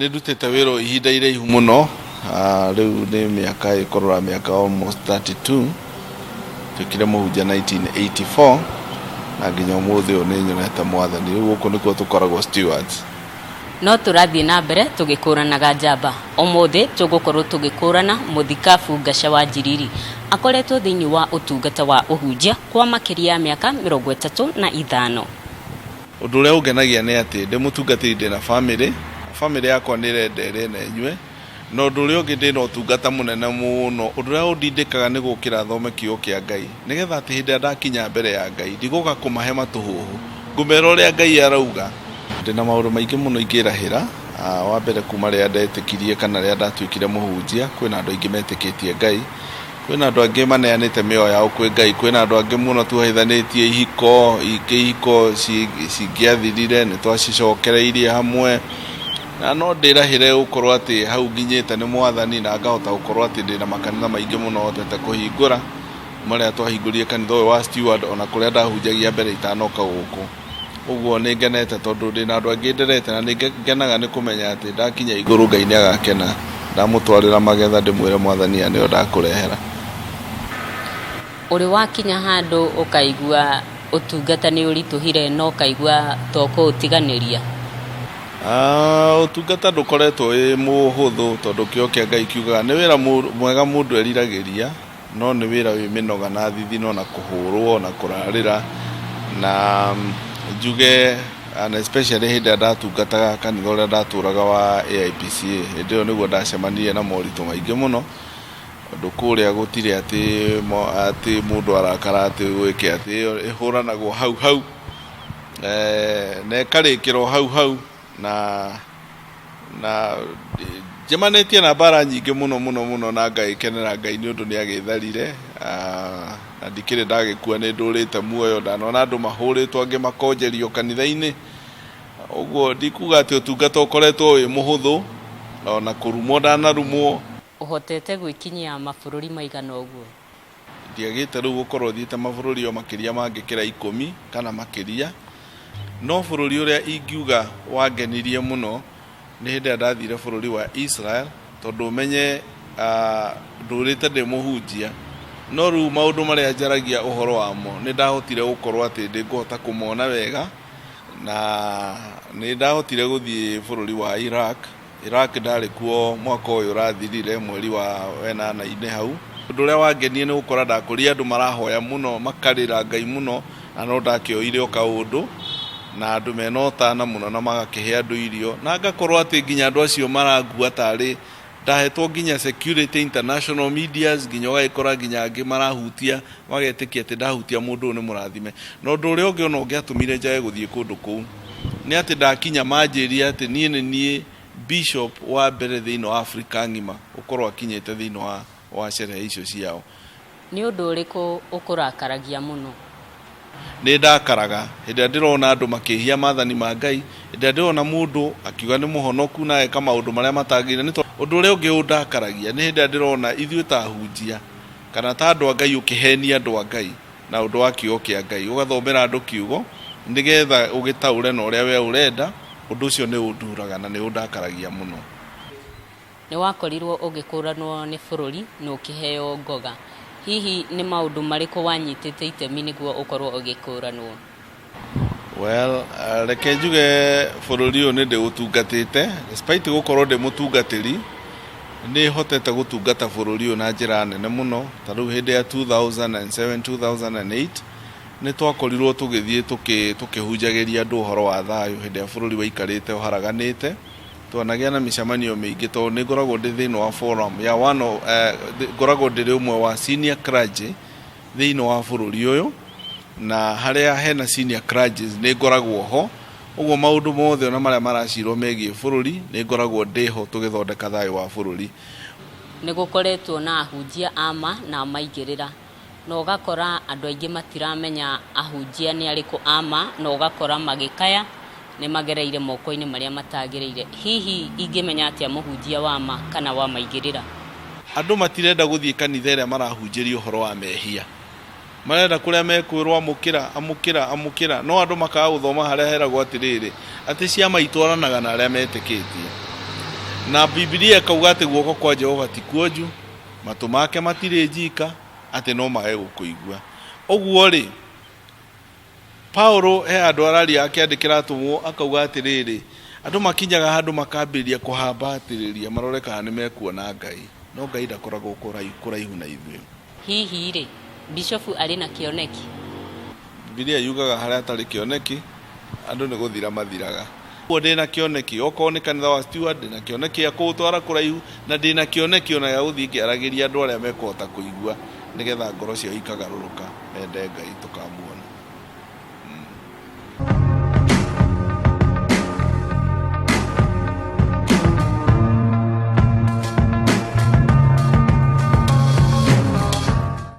Nĩ ndutĩte wĩra ihinda iraihu mũno, rĩu nĩ mĩaka ĩkorora mĩaka almost 32, twĩkire mũhunjia 1984 na nginya ũmũthĩ ũyũ nĩ nyonete Mwathani. Rĩu gũkũ nĩkuo tũkoragwo stewards. No tũrathiĩ na mbere tũgĩkũranaga njamba. Ũmũthĩ tũgũkorwo tũgĩkũrana Mũthikabu Ngaca Wanjiriri akoretwo thĩinĩ wa ũtungata wa ũhunjia kwa makĩria ya mĩaka 35. Ũndũ ũrĩa ũngenagia nĩ atĩ ndĩ mũtungatĩri ndĩ na family yakwa nĩ ĩrendere na inyuĩ, no ũndũ ũrĩa ũngĩ ndĩ na ũtungata mũnene mũno, ũndũ ũrĩa ũndindĩkaga nĩ gũkĩra thome kiugo kĩa Ngai, nĩgetha atĩ hĩndĩ ĩrĩa ndakinya mbere ya Ngai ndigũka kũmahe matũhũhũ, ngũmera ũrĩa Ngai arauga. Ndĩ na maũndũ maingĩ mũno ingĩrahĩra. Wa mbere kuma rĩrĩa ndetĩkirie kana rĩrĩa ndatuĩkire mũhunjia, kwĩna andũ aingĩ metĩkĩtie Ngai, kwĩna andũ angĩ maneanĩte mĩoyo yao kwĩ Ngai, kwĩna andũ angĩ mũno tuhaithanĩtie ihiko cingĩathirire nĩ twacicokereirie hamwe, na no ndĩrahĩre gũkorwo atĩ hau nginyĩte nĩ Mwathani na ngahota gũkorwo atĩ ndĩ na makanitha maingĩ mũno hotete kũhingũra, marĩa twahingũrire kanitha ũyũ wa Steward ona kũrĩa ndahunjagia mbere itanoka gũkũ. Ũguo nĩ ngenete tondũ ndĩ na andũ angĩ nderete, na nĩ ngenaga nĩ kũmenya atĩ ndakinya igũrũ Ngai nĩ agakena, ndamũtwarĩra magetha ndĩmwĩre Mwathani nĩyo ndakũrehera. Ũrĩ wakinya handũ ũkaigua ũtungata nĩ ũritũhire no ũkaigua tokũũtiganĩria? Ũtungata ndũkoretwo wĩ mũhũthũ tondũ kĩo kĩa Ngai kiugaga nĩ wĩra mwega mũndũ eriragĩria, no nĩ wĩra wĩ mĩnoga na thithino na kũhũrwo na kũrarĩra, na njuge and especially hĩndĩ ĩrĩa ndatungataga kanitha ũrĩa ndatũraga wa AIPCA, hĩndĩ ĩyo nĩguo ndacemanirie na moritũ maingĩ mũno, ũndũ kũrĩa gũtirĩ atĩ mũndũ arakara atĩ gwĩke atĩ ĩhũranagwo hau na ĩkarĩkĩrwo hau na njemanĩtie na mbara nyingĩ mũno na ngagĩkenera Ngai nĩ ũndũ nĩ agĩtharire, na ndikĩrĩ ndagĩkua nĩ ndũrĩte muoyo, ndanona andũ mahũrĩtwo angĩ makonjerio kanitha-inĩ. Ũguo ndikuga atĩ ũtungata ũkoretwo wĩ mũhũthũ, ona kũrumwo ndanarumwo. Ũhotete gwĩkinyia mabũrũri maigana ũguo? Ndiagĩte rĩu gũkorwo thiĩte mabũrũri o makĩria mangĩkĩra 10 kana makĩria, no bũrũri ũrĩa ingiuga wangenirie mũno nĩ hĩndĩ ĩrĩa ndathire bũrũri wa Israel, tondũ menye ndũrĩte ndĩ mũhunjia, no rĩu maũndũ marĩa njaragia ũhoro wamo nĩ ndahotire gũkorwo atĩ ndĩngũhota kũmona wega, na nĩ ndahotire gũthiĩ bũrũri wa Iraq ndarĩ kuo mwaka ũyũ ũrathirire mweri wa 8 hau. Ũndũ ũrĩa wangenie nĩ gũkora ndakũria andũ marahoya mũno makarĩra Ngai mũno, na no ndakĩoire o kaũndũ na andũ mena ũtana mũno na magakĩhe andũ irio, na ngakorwo atĩ nginya andũ acio marangua tarĩ ndahetwo nginya security international medias, nginya ũgagĩkora nginya angĩ marahutia magetĩkia atĩ ndahutia mũndũ ũyũ nĩ mũrathime. Na ũndũ ũrĩa ũngĩ ona ũngĩatũmire njage gũthiĩ kũndũ kũu nĩ atĩ ndakinya manjĩria atĩ niĩ bishop wa mbere thĩinĩ wa Afrika ng'ima ũkorwo akinyĩte thĩinĩ wa sherehe icio ciao. Nĩ ũndũ ũrĩkũ ũkũrakaragia mũno? Nĩ ndakaraga hĩndĩ ĩrĩa ndĩrona andũ makĩhia maathani ma Ngai, hĩndĩ ĩrĩa ndĩrona mũndũ akiuga nĩ mũhonoku na eka maũndũ marĩa matagĩrĩire. Ũndũ ũrĩa ũngĩ ũndakaragia nĩ hĩndĩ ĩrĩa ndĩrona ithuĩ ta ahunjia kana ta andũ a Ngai ũkĩhenia andũ a Ngai na ũndũ wa kiugo kĩa Ngai, ũgathomera andũ kiugo nĩgetha ũgĩtaũre na ũrĩa we ũrenda. Ũndũ ũcio nĩ ũnduraga na nĩ ũndakaragia mũno. Nĩ wakorirwo ũgĩkũranwo nĩ bũrũri na ũkĩheo ngoga, hihi nĩ maũndũ marĩkũ wanyitĩte itemi nĩguo ũkorwo ũgĩkũranwo? Well, reke njuge bũrũri ũyũ nĩ ndĩũtungatĩte, despite gũkorwo ndĩ mũtungatĩri, nĩ hotete gũtungata bũrũri ũyũ na njĩra nene mũno. Ta rĩu hĩndĩ ya 2007-2008 nĩ twakorirwo tũgĩthiĩ tũkĩhunjagĩria andũ ũhoro wa thayũ hĩndĩ ya bũrũri waikarĩte ũharaganĩte. Twanagĩa na mĩcemanio mĩingĩ tondũ nĩ ngoragwo ndĩ thĩinĩ wa forum ya ngoragwo ndĩrĩ ũmwe wa senior clergy thĩinĩ wa bũrũri ũyũ, na harĩa hena senior clergies nĩ ngoragwo ho. Ũguo maũndũ mothe ona marĩa maracirwo megiĩ bũrũri nĩ ngoragwo ndĩho tũgĩthondeka thayũ wa bũrũri. Nĩ gũkoretwo na ahunjia ama na maingĩrĩra, na ũgakora andũ aingĩ matiramenya ahunjia nĩ arĩkũ ama, na ũgakora magĩkaya nĩ magereire moko-inĩ marĩa matagĩrĩire. Hihi ingĩmenya atĩa mũhunjia wa ma kana wa maingĩrĩra? Andũ matirenda gũthiĩ kanitha ĩrĩa marahunjĩria ũhoro wa mehia, marenda kũrĩa mekwĩrwo amũkĩra, no andũ makaga gũthoma harĩa heragwo atĩrĩrĩ atĩ ciama itwaranaga na arĩa metĩkĩtie. na Biblia ikauga atĩ guoko kwa Jehova ti kuonju, matũ make matirĩ njika, atĩ no mage gũkũigua. Ũguo rĩ, Paulo he andũ araria akĩandĩkĩra atũmwo akauga atĩrĩrĩ, andũ makinyaga handũ makambĩrĩria kũhambatĩrĩria marore kana nĩ mekuona Ngai, no Ngai ndakoragwo kũraihu na ithuĩ. Hihi rĩ, Bishop arĩ na kĩoneki? Biblia yugaga harĩa atarĩ kĩoneki andũ nĩ gũthira mathiraga. Ũguo ndĩna kĩoneki, okorwo nĩ kanitha wa Stewart ndĩna kĩoneki gĩa kũũtwara kũraihu, na ndĩna kĩoneki ona gĩa gũthiĩ ngĩaragĩria andũ arĩa mekũhota kũigua, nĩgetha ngoro ciao ikagarũrũka mende Ngai tũkamwona.